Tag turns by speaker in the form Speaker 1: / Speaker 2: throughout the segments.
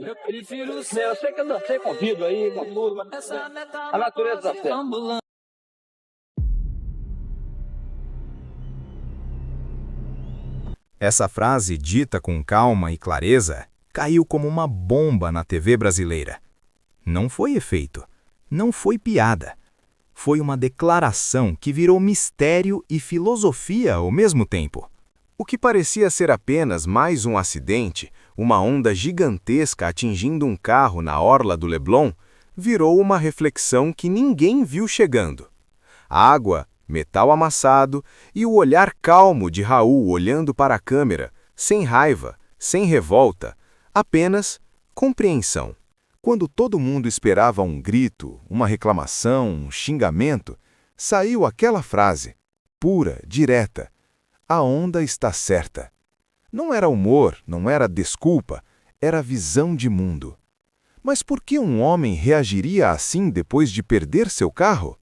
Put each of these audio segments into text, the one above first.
Speaker 1: Eu prefiro o céu, sei que eu não sei convido aí, com tudo, mas a natureza tá certa.
Speaker 2: Essa frase, dita com calma e clareza, caiu como uma bomba na TV brasileira. Não foi efeito, não foi piada. Foi uma declaração que virou mistério e filosofia ao mesmo tempo. O que parecia ser apenas mais um acidente, uma onda gigantesca atingindo um carro na orla do Leblon, virou uma reflexão que ninguém viu chegando. Água, metal amassado e o olhar calmo de Raul olhando para a câmera, sem raiva, sem revolta, apenas compreensão. Quando todo mundo esperava um grito, uma reclamação, um xingamento, saiu aquela frase, pura, direta: a onda está certa. Não era humor, não era desculpa, era visão de mundo. Mas por que um homem reagiria assim depois de perder seu carro?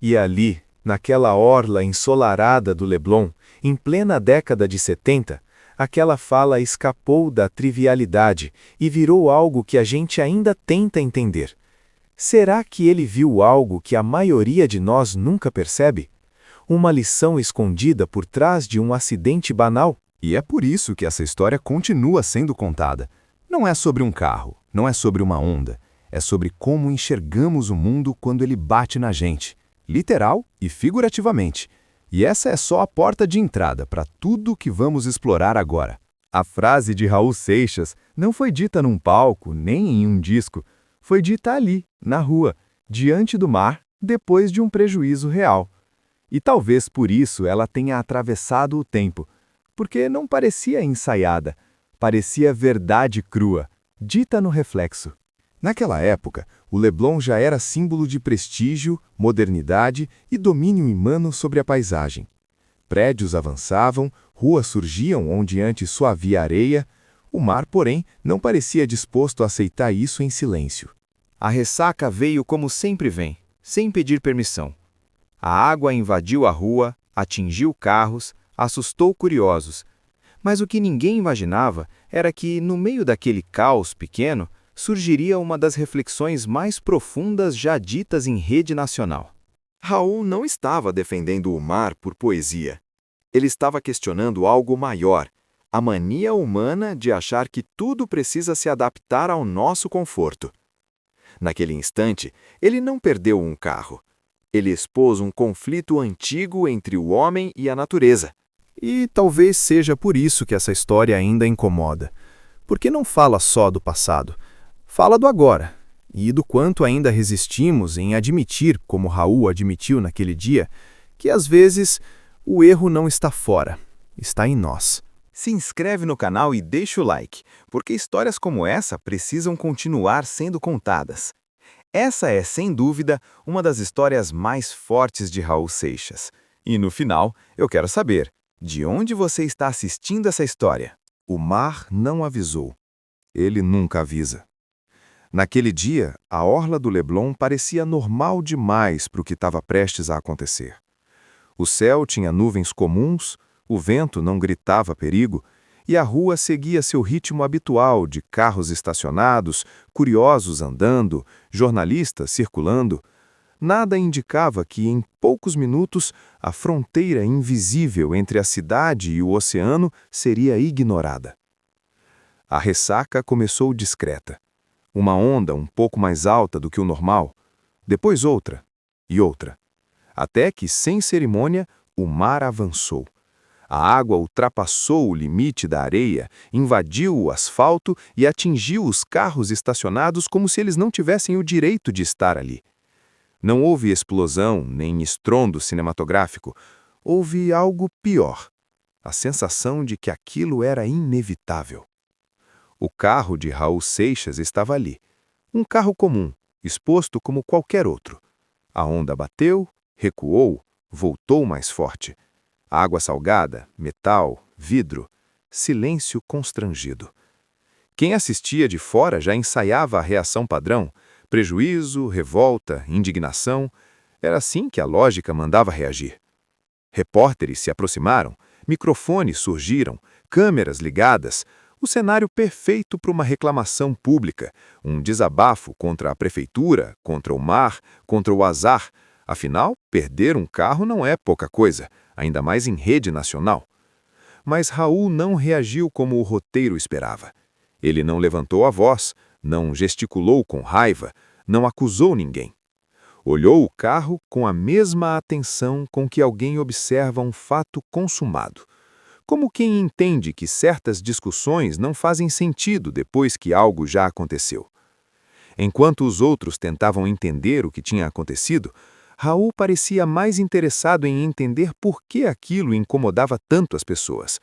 Speaker 2: E ali, naquela orla ensolarada do Leblon, em plena década de 70, aquela fala escapou da trivialidade e virou algo que a gente ainda tenta entender. Será que ele viu algo que a maioria de nós nunca percebe? Uma lição escondida por trás de um acidente banal? E é por isso que essa história continua sendo contada. Não é sobre um carro, não é sobre uma onda, é sobre como enxergamos o mundo quando ele bate na gente, literal e figurativamente. E essa é só a porta de entrada para tudo que vamos explorar agora. A frase de Raul Seixas não foi dita num palco, nem em um disco. Foi dita ali, na rua, diante do mar, depois de um prejuízo real. E talvez por isso ela tenha atravessado o tempo, porque não parecia ensaiada, parecia verdade crua, dita no reflexo. Naquela época, o Leblon já era símbolo de prestígio, modernidade e domínio humano sobre a paisagem. Prédios avançavam, ruas surgiam onde antes só havia areia. O mar, porém, não parecia disposto a aceitar isso em silêncio. A ressaca veio como sempre vem, sem pedir permissão. A água invadiu a rua, atingiu carros, assustou curiosos. Mas o que ninguém imaginava era que, no meio daquele caos pequeno, surgiria uma das reflexões mais profundas já ditas em rede nacional. Raul não estava defendendo o mar por poesia. Ele estava questionando algo maior, a mania humana de achar que tudo precisa se adaptar ao nosso conforto. Naquele instante, ele não perdeu um carro. Ele expôs um conflito antigo entre o homem e a natureza. E talvez seja por isso que essa história ainda incomoda. Porque não fala só do passado, fala do agora, e do quanto ainda resistimos em admitir, como Raul admitiu naquele dia, que às vezes o erro não está fora, está em nós. Se inscreve no canal e deixa o like, porque histórias como essa precisam continuar sendo contadas. Essa é, sem dúvida, uma das histórias mais fortes de Raul Seixas. E no final, eu quero saber, de onde você está assistindo essa história? O mar não avisou. Ele nunca avisa. Naquele dia, a orla do Leblon parecia normal demais para o que estava prestes a acontecer. O céu tinha nuvens comuns, o vento não gritava perigo, e a rua seguia seu ritmo habitual de carros estacionados, curiosos andando, jornalistas circulando. Nada indicava que, em poucos minutos, a fronteira invisível entre a cidade e o oceano seria ignorada. A ressaca começou discreta. Uma onda um pouco mais alta do que o normal, depois outra e outra, até que, sem cerimônia, o mar avançou. A água ultrapassou o limite da areia, invadiu o asfalto e atingiu os carros estacionados como se eles não tivessem o direito de estar ali. Não houve explosão nem estrondo cinematográfico. Houve algo pior, a sensação de que aquilo era inevitável. O carro de Raul Seixas estava ali. Um carro comum, exposto como qualquer outro. A onda bateu, recuou, voltou mais forte. Água salgada, metal, vidro, silêncio constrangido. Quem assistia de fora já ensaiava a reação padrão, prejuízo, revolta, indignação. Era assim que a lógica mandava reagir. Repórteres se aproximaram, microfones surgiram, câmeras ligadas.
Speaker 3: O cenário perfeito para uma reclamação pública, um desabafo contra a prefeitura, contra o mar, contra o azar. Afinal, perder um carro não é pouca coisa, ainda mais em rede nacional. Mas Raul não reagiu como o roteiro esperava. Ele não levantou a voz, não gesticulou com raiva, não acusou ninguém. Olhou o carro com a mesma atenção com que alguém observa um fato consumado. Como quem entende que certas discussões não fazem sentido depois que algo já aconteceu. Enquanto os outros tentavam entender o que tinha acontecido, Raul parecia mais interessado em entender por que aquilo incomodava tanto as pessoas.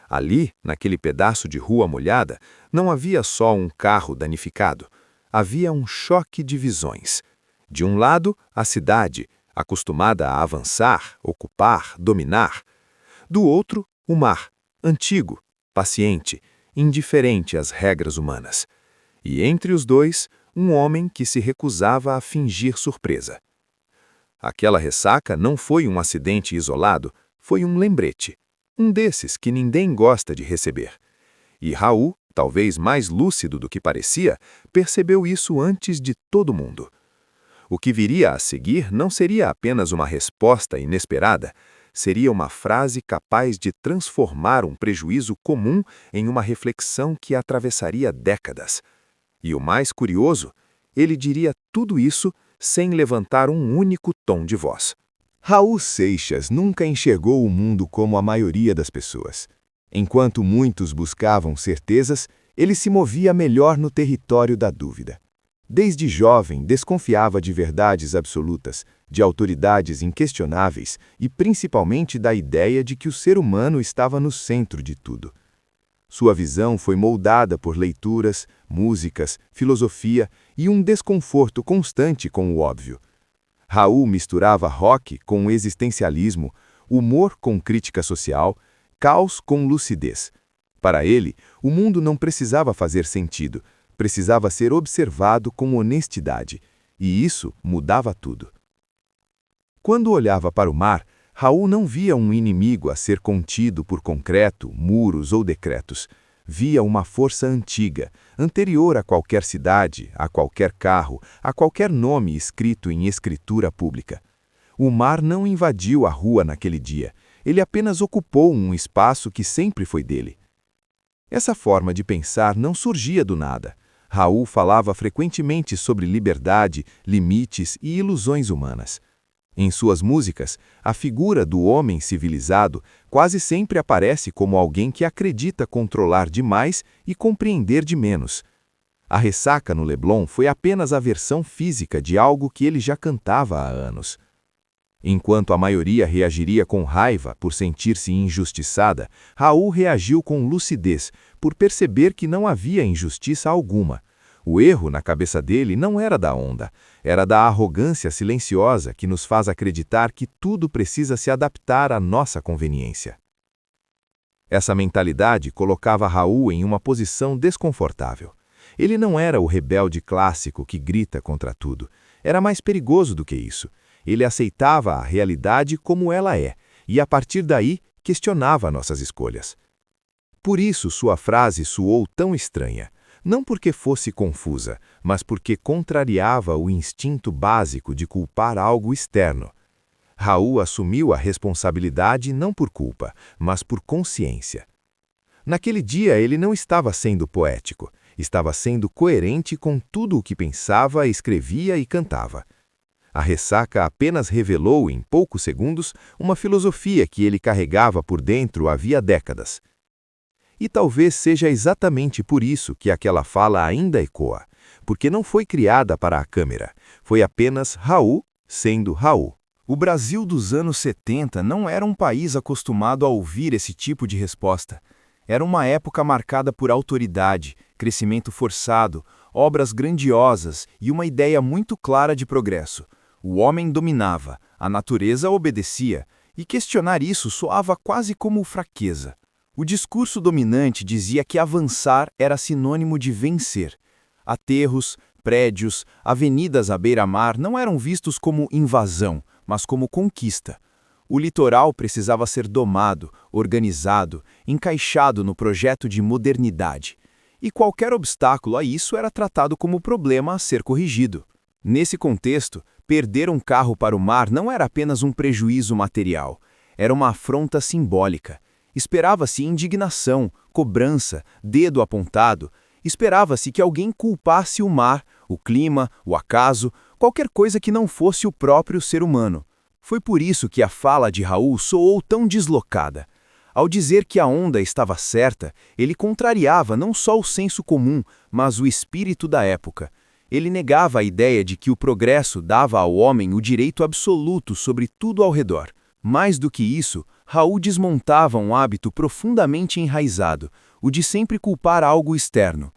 Speaker 3: Ali, naquele pedaço de rua molhada, não havia só um carro danificado. Havia um choque de visões. De um lado, a cidade, acostumada a avançar, ocupar, dominar. Do outro, o mar, antigo, paciente, indiferente às regras humanas. E entre os dois, um homem que se recusava a fingir surpresa. Aquela ressaca não foi um acidente isolado, foi um lembrete. Um desses que ninguém gosta de receber. E Raul, talvez mais lúcido do que parecia, percebeu isso antes de todo mundo. O que viria a seguir não seria apenas uma resposta inesperada, seria uma frase capaz de transformar um prejuízo comum em uma reflexão que atravessaria décadas. E o mais curioso, ele diria tudo isso sem levantar um único tom de voz.
Speaker 2: Raul Seixas nunca enxergou o mundo como a maioria das pessoas. Enquanto muitos buscavam certezas, ele se movia melhor no território da dúvida. Desde jovem, desconfiava de verdades absolutas, de autoridades inquestionáveis e principalmente da ideia de que o ser humano estava no centro de tudo. Sua visão foi moldada por leituras, músicas, filosofia e um desconforto constante com o óbvio. Raul misturava rock com existencialismo, humor com crítica social, caos com lucidez. Para ele, o mundo não precisava fazer sentido, precisava ser observado com honestidade, e isso mudava tudo. Quando olhava para o mar, Raul não via um inimigo a ser contido por concreto, muros ou decretos. Via uma força antiga, anterior a qualquer cidade, a qualquer carro, a qualquer nome escrito em escritura pública. O mar não invadiu a rua naquele dia, ele apenas ocupou um espaço que sempre foi dele. Essa forma de pensar não surgia do nada. Raul falava frequentemente sobre liberdade, limites e ilusões humanas. Em suas músicas, a figura do homem civilizado quase sempre aparece como alguém que acredita controlar demais e compreender de menos. A ressaca no Leblon foi apenas a versão física de algo que ele já cantava há anos. Enquanto a maioria reagiria com raiva por sentir-se injustiçada, Raul reagiu com lucidez, por perceber que não havia injustiça alguma. O erro na cabeça dele não era da onda, era da arrogância silenciosa que nos faz acreditar que tudo precisa se adaptar à nossa conveniência. Essa mentalidade colocava Raul em uma posição desconfortável. Ele não era o rebelde clássico que grita contra tudo. Era mais perigoso do que isso. Ele aceitava a realidade como ela é, e a partir daí questionava nossas escolhas. Por isso sua frase soou tão estranha. Não porque fosse confusa, mas porque contrariava o instinto básico de culpar algo externo. Raul assumiu a responsabilidade não por culpa, mas por consciência. Naquele dia ele não estava sendo poético, estava sendo coerente com tudo o que pensava, escrevia e cantava. A ressaca apenas revelou em poucos segundos uma filosofia que ele carregava por dentro havia décadas. E talvez seja exatamente por isso que aquela fala ainda ecoa, porque não foi criada para a câmera, foi apenas Raul sendo Raul. O Brasil dos anos 70 não era um país acostumado a ouvir esse tipo de resposta. Era uma época marcada por autoridade, crescimento forçado, obras grandiosas e uma ideia muito clara de progresso. O homem dominava, a natureza obedecia, e questionar isso soava quase como fraqueza. O discurso dominante dizia que avançar era sinônimo de vencer. Aterros, prédios, avenidas à beira-mar não eram vistos como invasão, mas como conquista. O litoral precisava ser domado, organizado, encaixado no projeto de modernidade. E qualquer obstáculo a isso era tratado como problema a ser corrigido. Nesse contexto, perder um carro para o mar não era apenas um prejuízo material, era uma afronta simbólica. Esperava-se indignação, cobrança, dedo apontado. Esperava-se que alguém culpasse o mar, o clima, o acaso, qualquer coisa que não fosse o próprio ser humano. Foi por isso que a fala de Raul soou tão deslocada. Ao dizer que a onda estava certa, ele contrariava não só o senso comum, mas o espírito da época. Ele negava a ideia de que o progresso dava ao homem o direito absoluto sobre tudo ao redor. Mais do que isso, Raul desmontava um hábito profundamente enraizado, o de sempre culpar algo externo.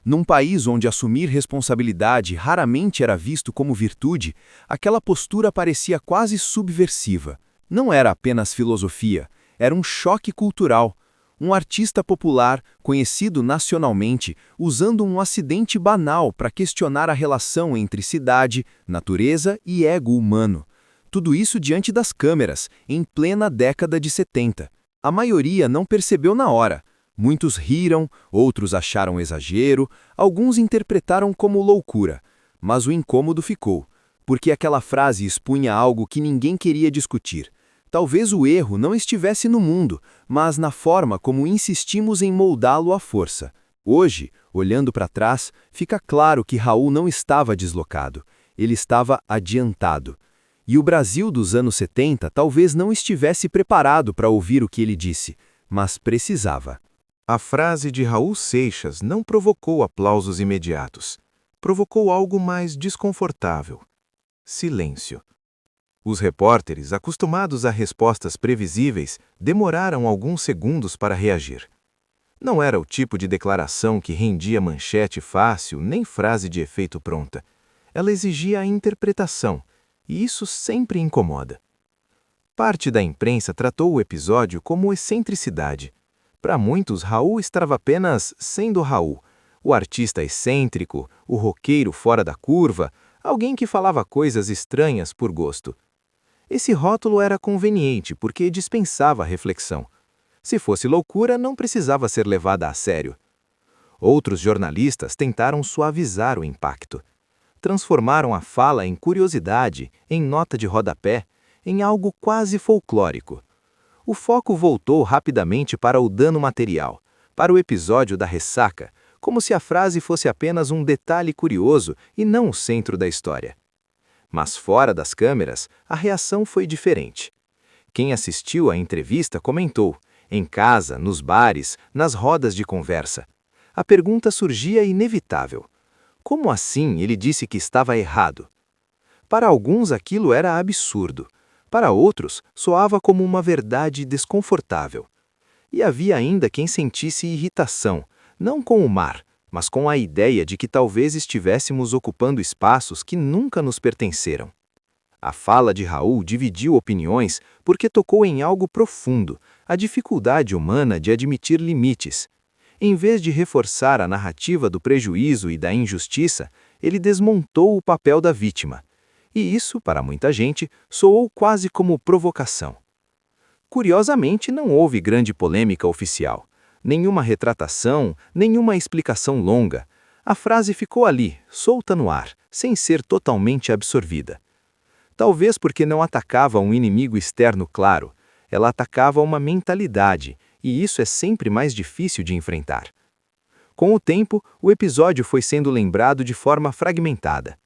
Speaker 2: Num país onde assumir responsabilidade raramente era visto como virtude, aquela postura parecia quase subversiva. Não era apenas filosofia, era um choque cultural. Um artista popular, conhecido nacionalmente, usando um acidente banal para questionar a relação entre cidade, natureza e ego humano. Tudo isso diante das câmeras, em plena década de 70. A maioria não percebeu na hora. Muitos riram, outros acharam exagero, alguns interpretaram como loucura. Mas o incômodo ficou, porque aquela frase expunha algo que ninguém queria discutir. Talvez o erro não estivesse no mundo, mas na forma como insistimos em moldá-lo à força. Hoje, olhando para trás, fica claro que Raul não estava deslocado, ele estava adiantado. E o Brasil dos anos 70 talvez não estivesse preparado para ouvir o que ele disse, mas precisava.
Speaker 3: A frase de Raul Seixas não provocou aplausos imediatos. Provocou algo mais desconfortável. Silêncio. Os repórteres, acostumados a respostas previsíveis, demoraram alguns segundos para reagir. Não era o tipo de declaração que rendia manchete fácil nem frase de efeito pronta. Ela exigia a interpretação, e isso sempre incomoda. Parte da imprensa tratou o episódio como excentricidade. Para muitos, Raul estava apenas sendo Raul, o artista excêntrico, o roqueiro fora da curva, alguém que falava coisas estranhas por gosto. Esse rótulo era conveniente porque dispensava reflexão. Se fosse loucura, não precisava ser levada a sério. Outros jornalistas tentaram suavizar o impacto. Transformaram a fala em curiosidade, em nota de rodapé, em algo quase folclórico. O foco voltou rapidamente para o dano material, para o episódio da ressaca, como se a frase fosse apenas um detalhe curioso e não o centro da história. Mas fora das câmeras, a reação foi diferente. Quem assistiu à entrevista comentou, em casa, nos bares, nas rodas de conversa. A pergunta surgia inevitável. Como assim ele disse que estava errado? Para alguns aquilo era absurdo. Para outros, soava como uma verdade desconfortável. E havia ainda quem sentisse irritação, não com o mar, mas com a ideia de que talvez estivéssemos ocupando espaços que nunca nos pertenceram. A fala de Raul dividiu opiniões porque tocou em algo profundo, a dificuldade humana de admitir limites. Em vez de reforçar a narrativa do prejuízo e da injustiça, ele desmontou o papel da vítima. E isso, para muita gente, soou quase como provocação. Curiosamente, não houve grande polêmica oficial. Nenhuma retratação, nenhuma explicação longa. A frase ficou ali, solta no ar, sem ser totalmente absorvida. Talvez porque não atacava um inimigo externo claro, ela atacava uma mentalidade, e isso é sempre mais difícil de enfrentar. Com o tempo, o episódio foi sendo lembrado de forma fragmentada.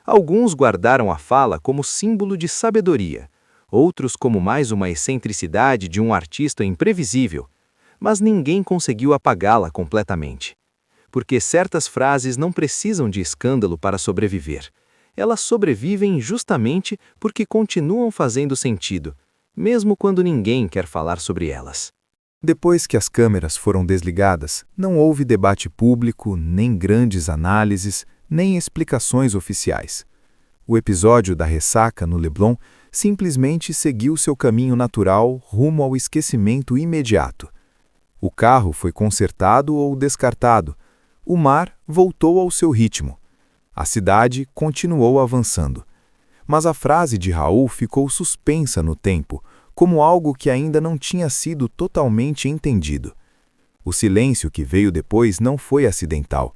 Speaker 3: Alguns guardaram a fala como símbolo de sabedoria, outros como mais uma excentricidade de um artista imprevisível, mas ninguém conseguiu apagá-la completamente. Porque certas frases não precisam de escândalo para sobreviver. Elas sobrevivem justamente porque continuam fazendo sentido, mesmo quando ninguém quer falar sobre elas.
Speaker 2: Depois que as câmeras foram desligadas, não houve debate público, nem grandes análises, nem explicações oficiais. O episódio da ressaca no Leblon simplesmente seguiu seu caminho natural rumo ao esquecimento imediato. O carro foi consertado ou descartado. O mar voltou ao seu ritmo. A cidade continuou avançando. Mas a frase de Raul ficou suspensa no tempo, como algo que ainda não tinha sido totalmente entendido. O silêncio que veio depois não foi acidental.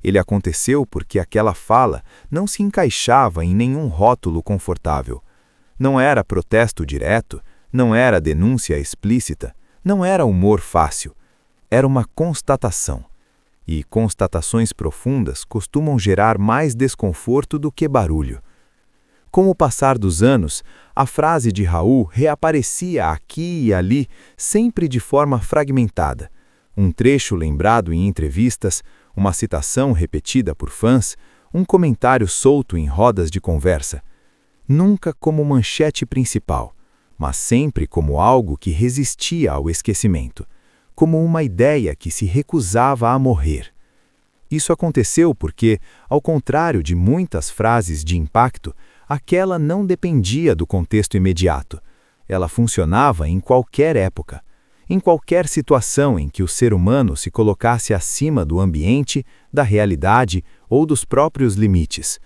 Speaker 2: Ele aconteceu porque aquela fala não se encaixava em nenhum rótulo confortável. Não era protesto direto, não era denúncia explícita, não era humor fácil. Era uma constatação. E constatações profundas costumam gerar mais desconforto do que barulho. Com o passar dos anos, a frase de Raul reaparecia aqui e ali, sempre de forma fragmentada. Um trecho lembrado em entrevistas, uma citação repetida por fãs, um comentário solto em rodas de conversa. Nunca como manchete principal, mas sempre como algo que resistia ao esquecimento, como uma ideia que se recusava a morrer. Isso aconteceu porque, ao contrário de muitas frases de impacto, aquela não dependia do contexto imediato. Ela funcionava em qualquer época, em qualquer situação em que o ser humano se colocasse acima do ambiente, da realidade ou dos próprios limites.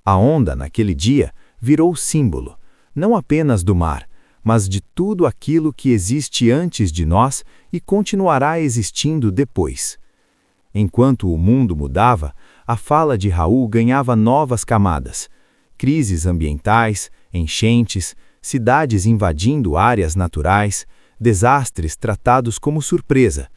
Speaker 2: A onda, naquele dia, virou símbolo, não apenas do mar, mas de tudo aquilo que existe antes de nós e continuará existindo depois. Enquanto o mundo mudava, a fala de Raul ganhava novas camadas. Crises ambientais, enchentes, cidades invadindo áreas naturais, desastres tratados como surpresa.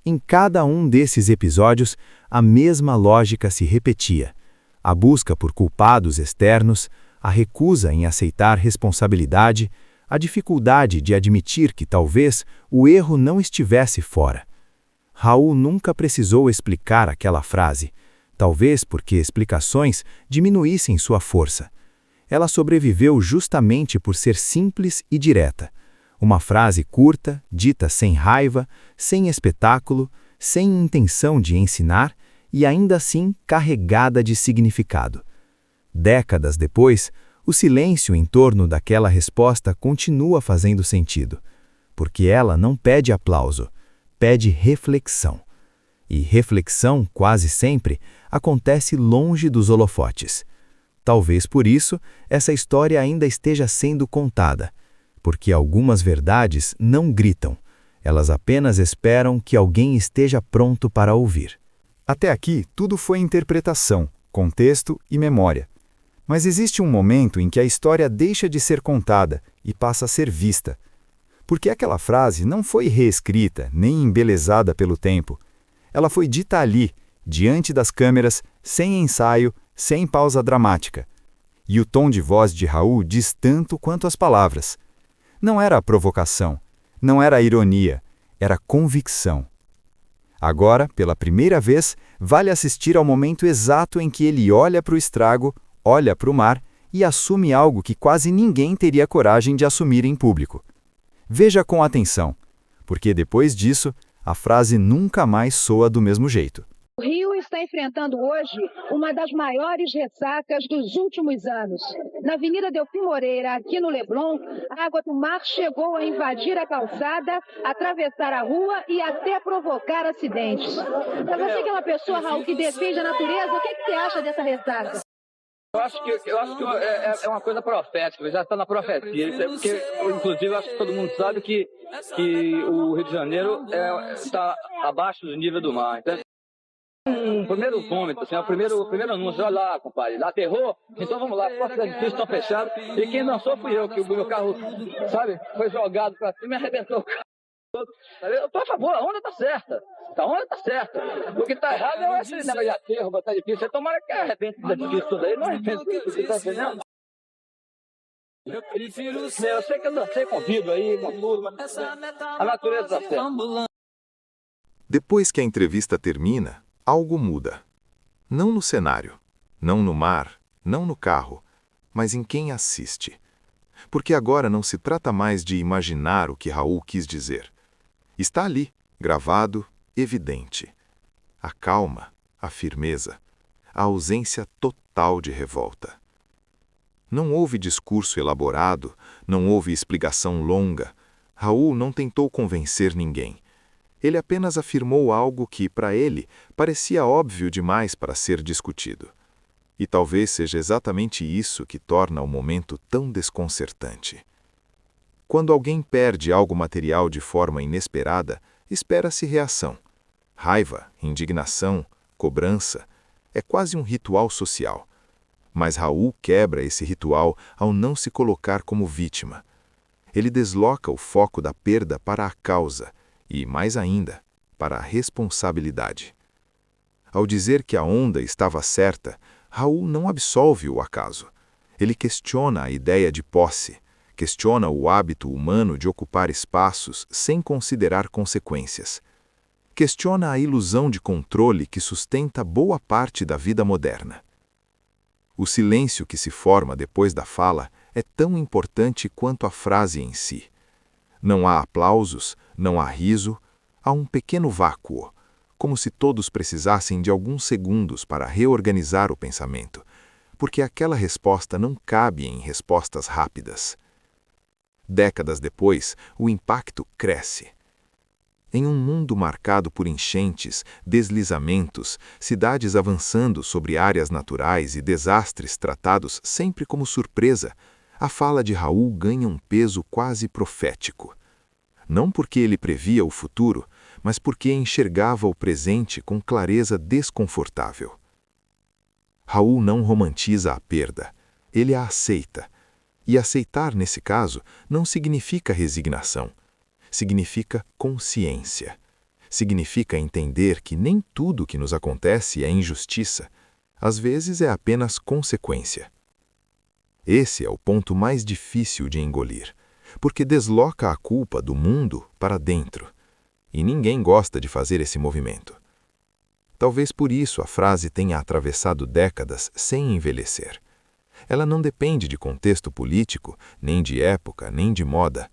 Speaker 2: Em cada um desses episódios, a mesma lógica se repetia. A busca por culpados externos, a recusa em aceitar responsabilidade, a dificuldade de admitir que talvez o erro não estivesse fora. Raul nunca precisou explicar aquela frase, talvez porque explicações diminuíssem sua força. Ela sobreviveu justamente por ser simples e direta. Uma frase curta, dita sem raiva, sem espetáculo, sem intenção de ensinar e ainda assim carregada de significado. Décadas depois, o silêncio em torno daquela resposta continua fazendo sentido, porque ela não pede aplauso, pede reflexão. E reflexão, quase sempre, acontece longe dos holofotes. Talvez por isso essa história ainda esteja sendo contada, porque algumas verdades não gritam, elas apenas esperam que alguém esteja pronto para ouvir. Até aqui, tudo foi interpretação, contexto e memória. Mas existe um momento em que a história deixa de ser contada e passa a ser vista. Porque aquela frase não foi reescrita nem embelezada pelo tempo. Ela foi dita ali, diante das câmeras, sem ensaio, sem pausa dramática. E o tom de voz de Raul diz tanto quanto as palavras. Não era provocação, não era ironia, era convicção. Agora, pela primeira vez, vale assistir ao momento exato em que ele olha para o estrago, olha para o mar e assume algo que quase ninguém teria coragem de assumir em público. Veja com atenção, porque depois disso, a frase nunca mais soa do mesmo jeito.
Speaker 4: O Rio está enfrentando hoje uma das maiores ressacas dos últimos anos. Na Avenida Delfim Moreira, aqui no Leblon, a água do mar chegou a invadir a calçada, atravessar a rua e até provocar acidentes. Para você que é uma pessoa, Raul, que defende a natureza, o que você acha dessa ressaca?
Speaker 1: Eu acho que é uma coisa profética, já está na profecia. Porque, inclusive, eu acho que todo mundo sabe que o Rio de Janeiro está abaixo do nível do mar. Então, um primeiro vômito, assim, o primeiro anúncio, olha lá, compadre, lá aterrou, então vamos lá, as portas da edifício estão fechadas, e quem dançou fui eu, que o meu carro, sabe, foi jogado para cima e arrebentou o carro todo. Eu estou a favor, a onda está certa. A onda está certa. O que está errado é esse negócio de aterro, botar edifício. Tomara que arrebente o edifício todo aí, não arrebente o que está entendendo? Eu sei que eu dancei com vidro aí, com tudo, mas a natureza está certa.
Speaker 3: Depois que a entrevista termina, algo muda. Não no cenário, não no mar, não no carro, mas em quem assiste. Porque agora não se trata mais de imaginar o que Raul quis dizer. Está ali, gravado, evidente. A calma, a firmeza, a ausência total de revolta. Não houve discurso elaborado, não houve explicação longa. Raul não tentou convencer ninguém. Ele apenas afirmou algo que, para ele, parecia óbvio demais para ser discutido. E talvez seja exatamente isso que torna o momento tão desconcertante. Quando alguém perde algo material de forma inesperada, espera-se reação. Raiva, indignação, cobrança. É quase um ritual social. Mas Raul quebra esse ritual ao não se colocar como vítima. Ele desloca o foco da perda para a causa e, mais ainda, para a responsabilidade. Ao dizer que a onda estava certa, Raul não absolve o acaso. Ele questiona a ideia de posse, questiona o hábito humano de ocupar espaços sem considerar consequências. Questiona a ilusão de controle que sustenta boa parte da vida moderna. O silêncio que se forma depois da fala é tão importante quanto a frase em si. Não há aplausos, não há riso, há um pequeno vácuo, como se todos precisassem de alguns segundos para reorganizar o pensamento, porque aquela resposta não cabe em respostas rápidas. Décadas depois, o impacto cresce. Em um mundo marcado por enchentes, deslizamentos, cidades avançando sobre áreas naturais e desastres tratados sempre como surpresa, a fala de Raul ganha um peso quase profético. Não porque ele previa o futuro, mas porque enxergava o presente com clareza desconfortável. Raul não romantiza a perda, ele a aceita. E aceitar, nesse caso, não significa resignação. Significa consciência. Significa entender que nem tudo que nos acontece é injustiça. Às vezes é apenas consequência. Esse é o ponto mais difícil de engolir, porque desloca a culpa do mundo para dentro. E ninguém gosta de fazer esse movimento. Talvez por isso a frase tenha atravessado décadas sem envelhecer. Ela não depende de contexto político, nem de época, nem de moda.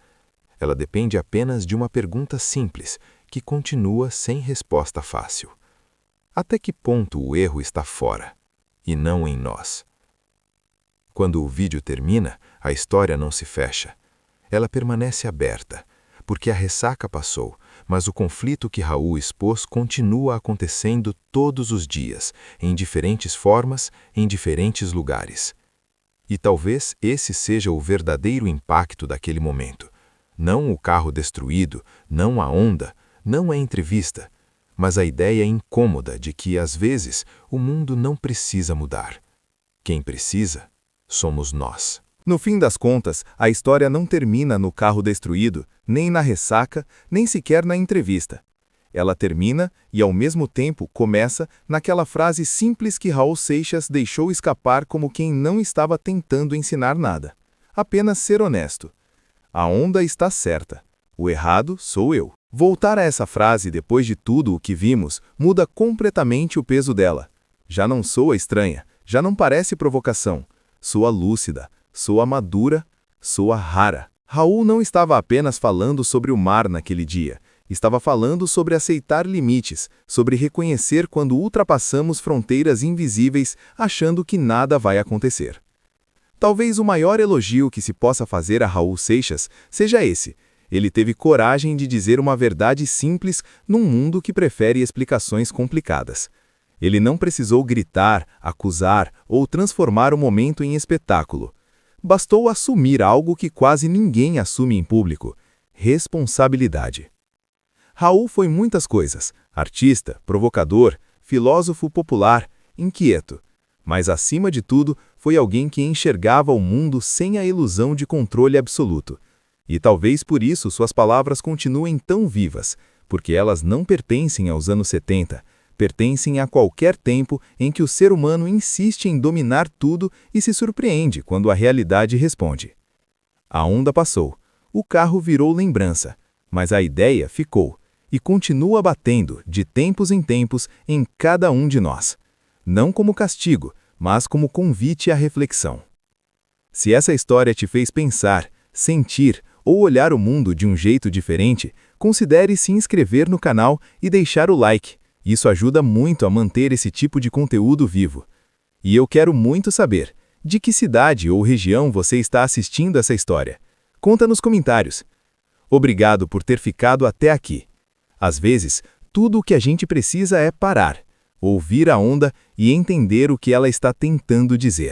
Speaker 3: Ela depende apenas de uma pergunta simples, que continua sem resposta fácil. Até que ponto o erro está fora, e não em nós? Quando o vídeo termina, a história não se fecha. Ela permanece aberta, porque a ressaca passou, mas o conflito que Raul expôs continua acontecendo todos os dias, em diferentes formas, em diferentes lugares. E talvez esse seja o verdadeiro impacto daquele momento. Não o carro destruído, não a onda, não a entrevista, mas a ideia incômoda de que, às vezes, o mundo não precisa mudar. Quem precisa, somos nós.
Speaker 2: No fim das contas, a história não termina no carro destruído, nem na ressaca, nem sequer na entrevista. Ela termina e, ao mesmo tempo, começa naquela frase simples que Raul Seixas deixou escapar como quem não estava tentando ensinar nada. Apenas ser honesto. A onda está certa. O errado sou eu. Voltar a essa frase depois de tudo o que vimos muda completamente o peso dela. Já não soa estranha, já não parece provocação. Soa lúcida, soa madura, soa rara. Raul não estava apenas falando sobre o mar naquele dia. Estava falando sobre aceitar limites, sobre reconhecer quando ultrapassamos fronteiras invisíveis achando que nada vai acontecer. Talvez o maior elogio que se possa fazer a Raul Seixas seja esse. Ele teve coragem de dizer uma verdade simples num mundo que prefere explicações complicadas. Ele não precisou gritar, acusar ou transformar o momento em espetáculo. Bastou assumir algo que quase ninguém assume em público: responsabilidade. Raul foi muitas coisas: artista, provocador, filósofo popular, inquieto. Mas, acima de tudo, foi alguém que enxergava o mundo sem a ilusão de controle absoluto. E talvez por isso suas palavras continuem tão vivas, porque elas não pertencem aos anos 70, pertencem a qualquer tempo em que o ser humano insiste em dominar tudo e se surpreende quando a realidade responde. A onda passou, o carro virou lembrança, mas a ideia ficou e continua batendo, de tempos em tempos, em cada um de nós. Não como castigo, mas como convite à reflexão. Se essa história te fez pensar, sentir ou olhar o mundo de um jeito diferente, considere se inscrever no canal e deixar o like. Isso ajuda muito a manter esse tipo de conteúdo vivo. E eu quero muito saber, de que cidade ou região você está assistindo essa história? Conta nos comentários. Obrigado por ter ficado até aqui. Às vezes, tudo o que a gente precisa é parar, ouvir a onda e entender o que ela está tentando dizer.